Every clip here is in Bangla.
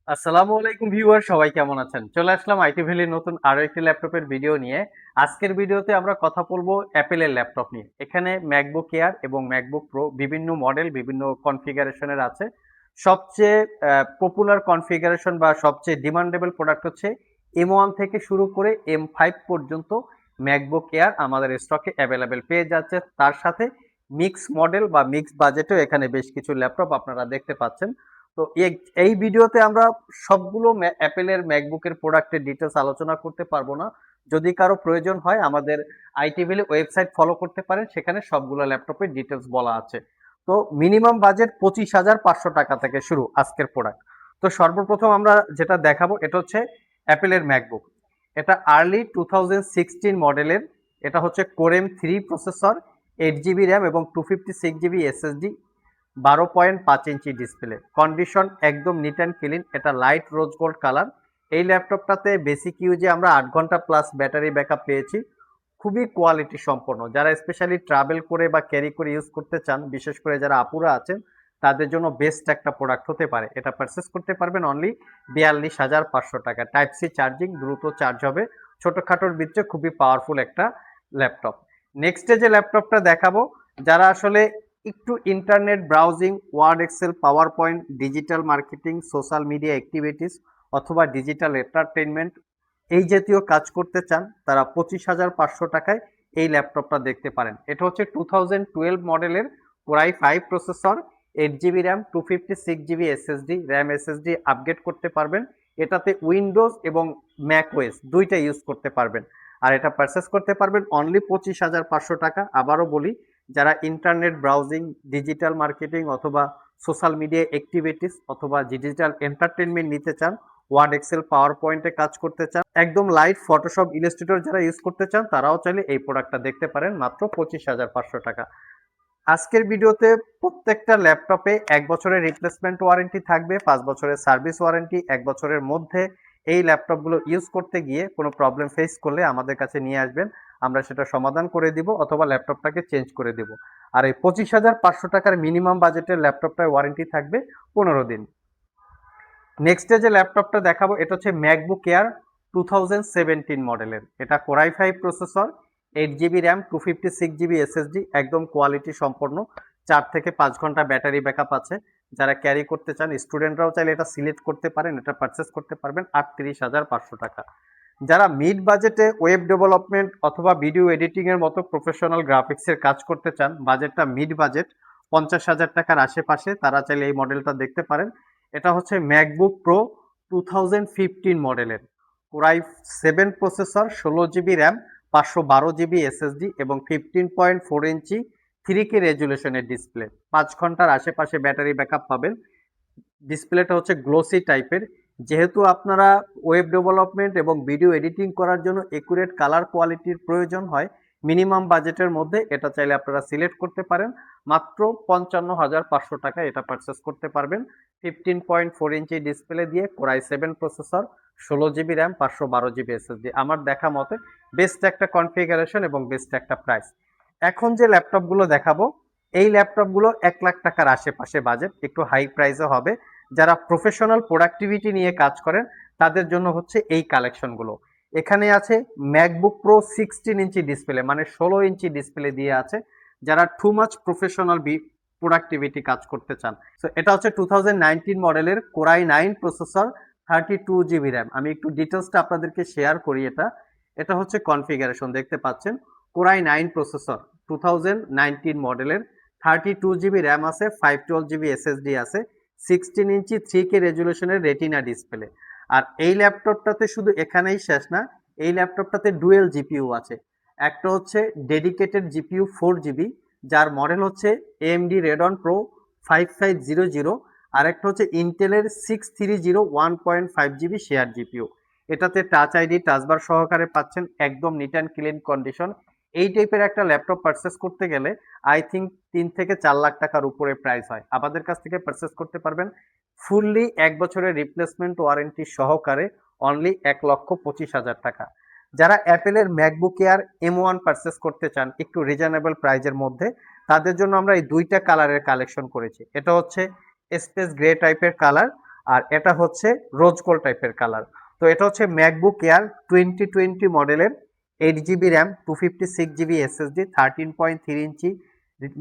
আসসালামু আলাইকুম ভিউয়ার, সবাই কেমন আছেন? চলে আসলাম আইটি ভ্যালির নতুন আরো একটি ল্যাপটপের ভিডিও নিয়ে। আজকের ভিডিওতে আমরা কথা বলবো অ্যাপেলের ল্যাপটপ নিয়ে। এখানে ম্যাকবুক এয়ার এবং ম্যাকবুক প্রো বিভিন্ন মডেল বিভিন্ন কনফিগারেশনের আছে। সবচেয়ে পপুলার কনফিগারেশন বা সবচেয়ে ডিমান্ডেবল প্রোডাক্ট হচ্ছে M1 থেকে শুরু করে M5 পর্যন্ত ম্যাকবুক এয়ার আমাদের স্টকে অ্যাভেলেবেল পেয়ে যাচ্ছে। তার সাথে মিক্স মডেল বা মিক্স বাজেটেও এখানে বেশ কিছু ল্যাপটপ আপনারা দেখতে পাচ্ছেন। তো এই ভিডিওতে আমরা সবগুলো অ্যাপেলের ম্যাকবুকের প্রোডাক্টের ডিটেলস আলোচনা করতে পারবো না। যদি কারো প্রয়োজন হয় আমাদের আইটি ভ্যালি ওয়েবসাইট ফলো করতে পারেন, সেখানে সবগুলো ল্যাপটপের ডিটেলস বলা আছে। তো মিনিমাম বাজেট 25,500 টাকা থেকে শুরু আজকের প্রোডাক্ট। তো সর্বপ্রথম আমরা যেটা দেখাবো এটা হচ্ছে অ্যাপেলের ম্যাকবুক। এটা আর্লি 2016 মডেলের। এটা হচ্ছে কোরেম 3 প্রসেসর, 8 জিবি র্যাম এবং 256 GB SSD, 12.5 inch display. Condition একদম নিট অ্যান্ড ক্লিন। এটা লাইট রোজ গোল্ড কালার। এই ল্যাপটপটাতে বেসিক ইউজে আমরা 8 ঘন্টা প্লাস ব্যাটারি ব্যাকআপ পেয়েছি। খুবই কোয়ালিটি সম্পন্ন। যারা স্পেশালি ট্রাভেল করে বা ক্যারি করে ইউজ করতে চান, বিশেষ করে যারা আপুরা আছেন, তাদের জন্য বেস্ট একটা প্রোডাক্ট হতে পারে। এটা পারচেস করতে পারবেন অনলি 42,500 টাকা। টাইপ সি চার্জিং, দ্রুত চার্জ হবে, ছোটখাটোর ভিতরে খুবই পাওয়ারফুল একটা ল্যাপটপ। নেক্সটে যে ল্যাপটপটা দেখাবো, যারা আসলে একটু internet browsing, Word, Excel, PowerPoint, digital marketing, social media activities অথবা ডিজিটাল এন্টারটেনমেন্ট এই জাতীয় কাজ করতে চান, তারা 25,500 টাকায় এই ল্যাপটপটা দেখতে পারেন। এটা হচ্ছে 2012 মডেলের core i 5 processor, 8 GB RAM, 256 GB SSD. RAM SSD upgrade করতে পারবেন। এটাতে উইন্ডোজ এবং ম্যাক ওএস দুইটা ইউজ করতে পারবেন। আর এটা পারচেস করতে পারবেন অনলি 25,500 টাকা। আবারও বলি, যারা ইন্টারনেট ব্রাউজিং, ডিজিটাল মার্কেটিং অথবা সোশ্যাল মিডিয়া অ্যাক্টিভিটিস অথবা ডিজিটাল এন্টারটেনমেন্ট নিতে চান, ওয়ার্ড, এক্সেল, পাওয়ার পয়েন্টে কাজ করতে চান, একদম লাইট ফটোশপ, ইলাস্ট্রেটর যারা ইউজ করতে চান, তারাও চাইলে এই প্রোডাক্টটা দেখতে পারেন মাত্র 25,500 টাকা। আজকের ভিডিওতে প্রত্যেকটা ল্যাপটপে 1 বছরের রিপ্লেসমেন্ট ওয়ারেন্টি থাকবে, 5 বছরের সার্ভিস ওয়ারেন্টি। 1 বছরের মধ্যে এই ল্যাপটপগুলো ইউজ করতে গিয়ে কোনো প্রবলেম ফেস করলে আমাদের কাছে নিয়ে আসবেন, আমরা সেটা সমাধান করে দিব অথবা ল্যাপটপটাকে চেঞ্জ করে দিব। আর এই 25,500 টাকার মিনিমাম বাজেটের ল্যাপটপটায় ওয়ারেন্টি থাকবে 15 দিন। নেক্সটে যে ল্যাপটপটা দেখাবো এটা হচ্ছে ম্যাকবুক এয়ার 2017 মডেলের। এটা core i 5 processor, 8 GB RAM, 256 GB SSD, একদম কোয়ালিটি সম্পন্ন। 4 থেকে 5 ঘন্টা ব্যাটারি ব্যাকআপ আছে। যারা ক্যারি করতে চান, স্টুডেন্টরাও চাইলে এটা সিলেক্ট করতে পারেন, এটা পারচেস করতে পারবেন 38,500 টাকা। যারা মিড বাজেটে ওয়েব ডেভেলপমেন্ট অথবা ভিডিও এডিটিং এর মতো প্রফেশনাল গ্রাফিক্সের কাজ করতে চান, বাজেটটা মিড বাজেট 50,000 টাকার আশেপাশে, তারা চাইলে এই মডেলটা দেখতে পারেন। এটা হচ্ছে ম্যাকবুক প্রো 2015 মডেলের, core i 7 processor, 16 GB RAM, 512 GB SSD এবং 15.4 ইঞ্চি 3K রেজুলেশনের ডিসপ্লে। 5 ঘন্টার আশেপাশে ব্যাটারি ব্যাকআপ পাবেন। ডিসপ্লেটা হচ্ছে গ্লোসি টাইপের। যেহেতু আপনারা ওয়েব ডেভেলপমেন্ট এবং ভিডিও এডিটিং করার জন্য একুরেট কালার কোয়ালিটির প্রয়োজন হয়, মিনিমাম বাজেটের মধ্যে এটা চাইলে আপনারা সিলেক্ট করতে পারেন। মাত্র 55,500 টাকা এটা পারচেস করতে পারবেন। 15.4 ইঞ্চি ডিসপ্লে দিয়ে core i 7 processor, 16 GB RAM, 512 GB SSD. আমার দেখা মতে বেস্ট একটা কনফিগারেশন এবং বেস্ট একটা প্রাইস। এখন যে ল্যাপটপগুলো দেখাবো, এই ল্যাপটপগুলো 1 লাখ টাকার আশেপাশে বাজেট, একটু হাই প্রাইসে হবে। যারা প্রফেশনাল প্রোডাক্টিভিটি নিয়ে কাজ করেন, তাদের জন্য হচ্ছে এই কালেকশনগুলো। এখানে আছে ম্যাকবুক প্রো 16 ইঞ্চি ডিসপ্লে, মানে 16 ইঞ্চি ডিসপ্লে দিয়ে আছে, যারা টু মাচ প্রফেশনাল প্রোডাক্টিভিটি কাজ করতে চান। তো এটা হচ্ছে 2019 মডেলের কোরাই 9 প্রসেসর, 32 জিবি র্যাম। আমি একটু ডিটেলসটা আপনাদেরকে শেয়ার করি। এটা হচ্ছে কনফিগারেশন, দেখতে পাচ্ছেন কোরাই 9 প্রসেসর 2019 মডেলের, 32 জিবি র্যাম আছে, 512 জিবি এসএসডি আছে, 16 ইঞ্চি 3K রেজুলেশনের রেটিনা ডিসপ্লে। আর এই ল্যাপটপটাতে শুধু এখানেই শেষ না, এই ল্যাপটপটাতে ডুয়েল জিপিইউ আছে। একটা হচ্ছে ডেডিকেটেড জিপিইউ 4 জিবি, যার মডেল হচ্ছে AMD Radeon Pro 5500, আর একটা হচ্ছে ইন্টেলের 630 1.5 জিবি শেয়ার জিপিইউ। এটাতে টাচ আইডি, টাচবার সহকারে পাচ্ছেন, একদম নিট অ্যান্ড ক্লিন কন্ডিশন। এই টাইপের একটা ল্যাপটপ পারচেস করতে গেলে আই থিঙ্ক 3 থেকে 4 লাখ টাকার উপরে প্রাইস হয়। আমাদের কাছ থেকে পারচেস করতে পারবেন ফুললি 1 বছরের রিপ্লেসমেন্ট ওয়ারেন্টি সহকারে অনলি 1,25,000 টাকা। যারা অ্যাপেলের ম্যাকবুক এয়ার M1 পারচেস করতে চান একটু রিজনেবল প্রাইজের মধ্যে, তাদের জন্য আমরা এই দুইটা কালারের কালেকশন করেছি। এটা হচ্ছে স্পেস গ্রে টাইপের কালার, আর এটা হচ্ছে রোজ গোল্ড টাইপের কালার। তো এটা হচ্ছে ম্যাকবুক এয়ার 2020 মডেলের 8 GB RAM 256 GB SSD 13.3 inch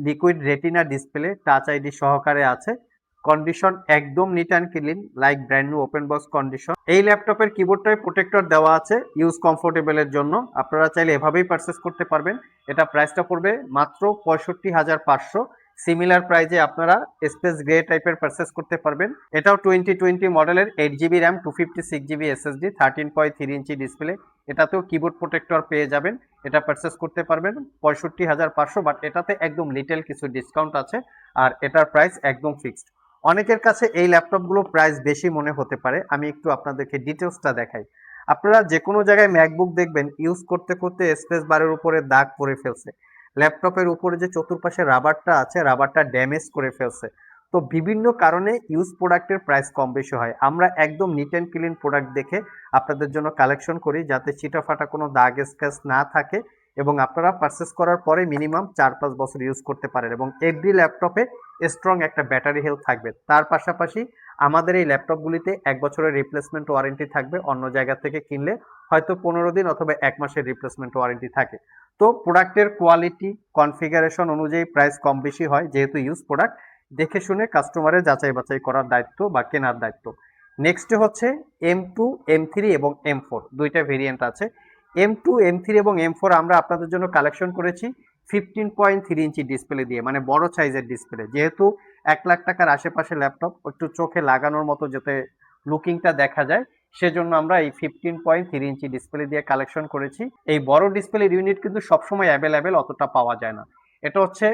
liquid retina display touch ID সহকারে আছে। কন্ডিশন একদম neat and clean like brand new open box condition. এই ল্যাপটপের কিবোর্ডটায় প্রোটেক্টর দেওয়া আছে ইউজ কমফোর্টেবলের জন্য। আপনারা চাইলে এভাবেই পারচেস করতে পারবেন। এটা প্রাইসটা পড়বে মাত্র 65,500। সিমিলার প্রাইজে আপনারা স্পেস গ্রে টাইপের পারচেস করতে পারবেন। এটাও 2020 মডেলের 8 GB RAM 256 GB SSD 13.3 inch display. এটাতেও কিবোর্ড প্রোটেক্টর পেয়ে যাবেন। এটা পারচেস করতে পারবেন 65,500, বাট এটাতে একদম লিটেল কিছু ডিসকাউন্ট আছে আর এটার প্রাইস একদম ফিক্সড। অনেকের কাছে এই ল্যাপটপগুলো প্রাইস বেশি মনে হতে পারে, আমি একটু আপনাদেরকে ডিটেলসটা দেখাই। আপনারা যে কোনো জায়গায় ম্যাকবুক দেখবেন ইউজ করতে করতে স্পেস বারের উপরে দাগ পড়ে ফেলছে, ল্যাপটপের উপরে যে চতুর্পাশে রাবারটা আছে রাবারটা ড্যামেজ করে ফেলছে। তো বিভিন্ন কারণে ইউজ প্রোডাক্টের প্রাইস কম বেশি হয়। আমরা একদম নিট অ্যান্ড ক্লিন প্রোডাক্ট দেখে আপনাদের জন্য কালেকশন করি যাতে চিটাফাটা কোনো দাগ স্ক্র্যাচ না থাকে এবং আপনারা পারচেস করার পরে মিনিমাম 4-5 বছর ইউজ করতে পারেন এবং এভরি ল্যাপটপে স্ট্রং একটা ব্যাটারি হেলথ থাকবে। তার পাশাপাশি আমাদের এই ল্যাপটপগুলিতে 1 বছরের রিপ্লেসমেন্ট ওয়ারেন্টি থাকবে। অন্য জায়গা থেকে কিনলে হয়তো 15 দিন অথবা 1 মাসের রিপ্লেসমেন্ট ওয়ারেন্টি থাকে। তো প্রোডাক্টের কোয়ালিটি কনফিগারেশন অনুযায়ী প্রাইস কম বেশি হয়, যেহেতু ইউজ প্রোডাক্ট দেখে শুনে কাস্টমারের যাচাই বাছাই করার দায়িত্ব বা কেনার দায়িত্ব। নেক্সট হচ্ছে M2, M3 এবং M4 দুইটা ভেরিয়েন্ট আছে। M2, M3 এবং M4 আমরা আপনাদের জন্য কালেকশন করেছি 15.3 ইঞ্চি ডিসপ্লে দিয়ে, মানে বড় সাইজের ডিসপ্লে। যেহেতু 1 লাখ টাকার আশেপাশে ল্যাপটপ একটু চোখে লাগানোর মতো যাতে লুকিংটা দেখা যায়, সেজন্য আমরা এই 15.3 ইঞ্চি ডিসপ্লে দিয়ে কালেকশন করেছি। এই বড় ডিসপ্লের ইউনিট কিন্তু সবসময় অ্যাভেলেবেল অতটা পাওয়া যায় না। এটা হচ্ছে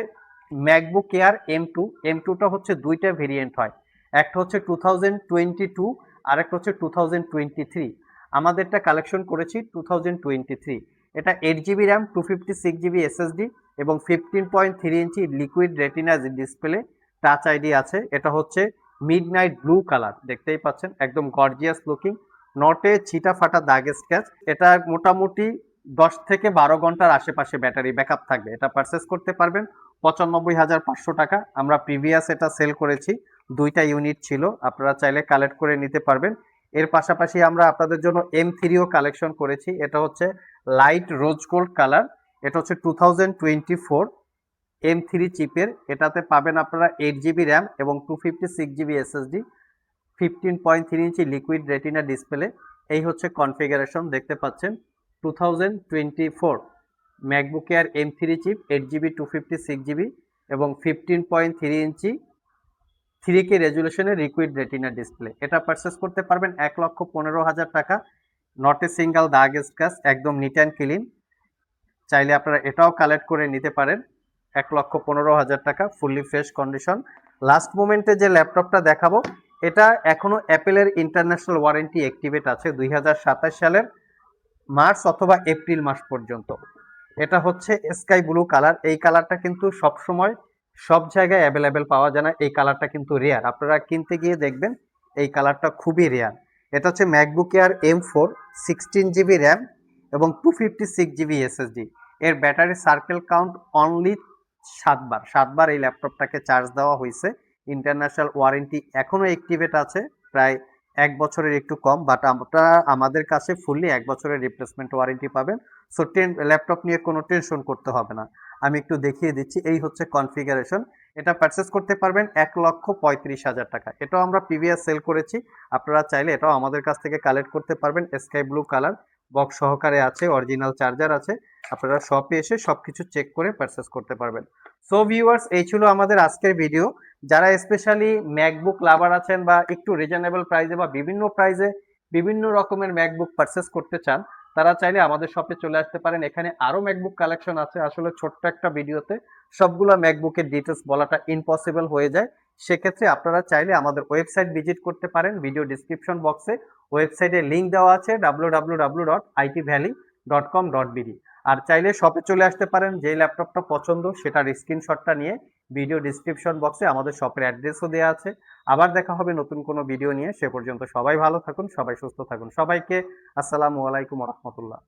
ম্যাকবুক এয়ার M2। M2টা হচ্ছে দুইটা ভেরিয়েন্ট হয়, একটা হচ্ছে 2022 আর একটা হচ্ছে 2023। আমাদেরটা কালেকশন করেছি 2023। এটা 8 জিবি র্যাম 256 জিবি এসএসডি এবং 15.3 inch liquid retina display touch ID আছে। এটা হচ্ছে মিডনাইট ব্লু কালার, দেখতেই পাচ্ছেন একদম গর্জিয়াস লুকিং, নটে ছিটা ফাটা দাগ স্ক্র্যাচ। এটা মোটামুটি 10 থেকে 12 ঘন্টার আশেপাশে ব্যাটারি ব্যাকআপ থাকবে। এটা পারচেস করতে পারবেন 95,500 টাকা। আমরা প্রিভিয়াস এটা সেল করেছি, দুইটা ইউনিট ছিল, আপনারা চাইলে কালেক্ট করে নিতে পারবেন। এর পাশাপাশি আমরা আপনাদের জন্য M3ও কালেকশন করেছি। এটা হচ্ছে লাইট রোজ গোল্ড কালার। এটা হচ্ছে 2024 M3 চিপের। এটাতে পাবেন আপনারা 8 জিবি র্যাম এবং 256 GB SSD 15.3 inch liquid retina display. এই হচ্ছে কনফিগারেশন, দেখতে পাচ্ছেন 2024 MacBook Air M3 chip 8 GB 256 GB এবং 15.3 ইঞ্চি 3K রেজুলেশনের লিকুইড রেটিনা ডিসপ্লে। এটা পারচেস করতে পারবেন 1,15,000 টাকা। নট এ সিঙ্গেল দাগ স্ক্র্যাচ, একদম নিট অ্যান্ড ক্লিন। চাইলে আপনারা এটাও কালেক্ট করে নিতে পারেন 1,15,000 টাকা, ফুললি ফ্রেশ কন্ডিশন। লাস্ট মোমেন্টে যে ল্যাপটপটা দেখাবো এটা এখনো অ্যাপেলের ইন্টারন্যাশনাল ওয়ারেন্টি অ্যাক্টিভেট আছে 2027 সালের মার্চ অথবা এপ্রিল মাস পর্যন্ত। এটা হচ্ছে স্কাই ব্লু কালার। এই কালারটা কিন্তু সবসময় সব জায়গায় অ্যাভেলেবেল পাওয়া যায় না, এই কালারটা কিন্তু রেয়ার। আপনারা কিনতে গিয়ে দেখবেন এই কালারটা খুবই রেয়ার। এটা হচ্ছে MacBook air M4 16 GB RAM এবং 256 জিবি এসএসডি। এর ব্যাটারি সার্কেল কাউন্ট অনলি 7 বার এই ল্যাপটপটাকে চার্জ দেওয়া হয়েছে। ইন্টারন্যাশনাল ওয়ারেন্টি এখনো অ্যাক্টিভেট আছে, প্রায় 1 বছরের একটু কম, বাট আপনারা আমাদের কাছে ফুললি 1 বছরের রিপ্লেসমেন্ট ওয়ারেন্টি পাবেন। সো ল্যাপটপ নিয়ে কোনো টেনশন করতে হবে না। আমি একটু দেখিয়ে দিচ্ছি, এই হচ্ছে কনফিগারেশন। এটা পারচেস করতে পারবেন 1,35,000 টাকা। এটাও আমরা প্রিভিয়াস সেল করেছি, আপনারা চাইলে এটাও আমাদের কাছ থেকে কালেক্ট করতে পারবেন। স্কাই ব্লু কালার, বক্স সহকারে আছে, অরিজিনাল চার্জার আছে। আপনারা শপে এসে সবকিছু চেক করে পারচেস করতে পারবেন। সো ভিউয়ার্স, এই ছিল আমাদের আজকের ভিডিও। যারা স্পেশালি ম্যাকবুক লাভার আছেন বা একটু রিজনেবল প্রাইসে বা বিভিন্ন প্রাইসে বিভিন্ন রকমের ম্যাকবুক পারচেস করতে চান, তারা চাইলে আমাদের শপে চলে আসতে পারেন। এখানে আরো ম্যাকবুক কালেকশন আছে। আসলে ছোট্ট একটা ভিডিওতে সবগুলো ম্যাকবুকের ডিটেলস বলাটা ইম্পসিবল হয়ে যায়। সেক্ষেত্রে আপনারা চাইলে আমাদের ওয়েবসাইট ভিজিট করতে পারেন। ভিডিও ডিসক্রিপশন বক্সে ওয়েবসাইটের লিঙ্ক দেওয়া আছে www.itvalley.com.bd। আর চাইলে শপে চলে আসতে পারেন, যেই ল্যাপটপটা পছন্দ সেটার স্ক্রিনশটটা নিয়ে ভিডিও ডিসক্রিপশন বক্সে আমাদের শপের অ্যাড্রেসও দেওয়া আছে। আবার দেখা হবে নতুন কোনো ভিডিও নিয়ে। সে পর্যন্ত সবাই ভালো থাকুন, সবাই সুস্থ থাকুন। সবাইকে আসসালামু আলাইকুম ওয়া রাহমাতুল্লাহ।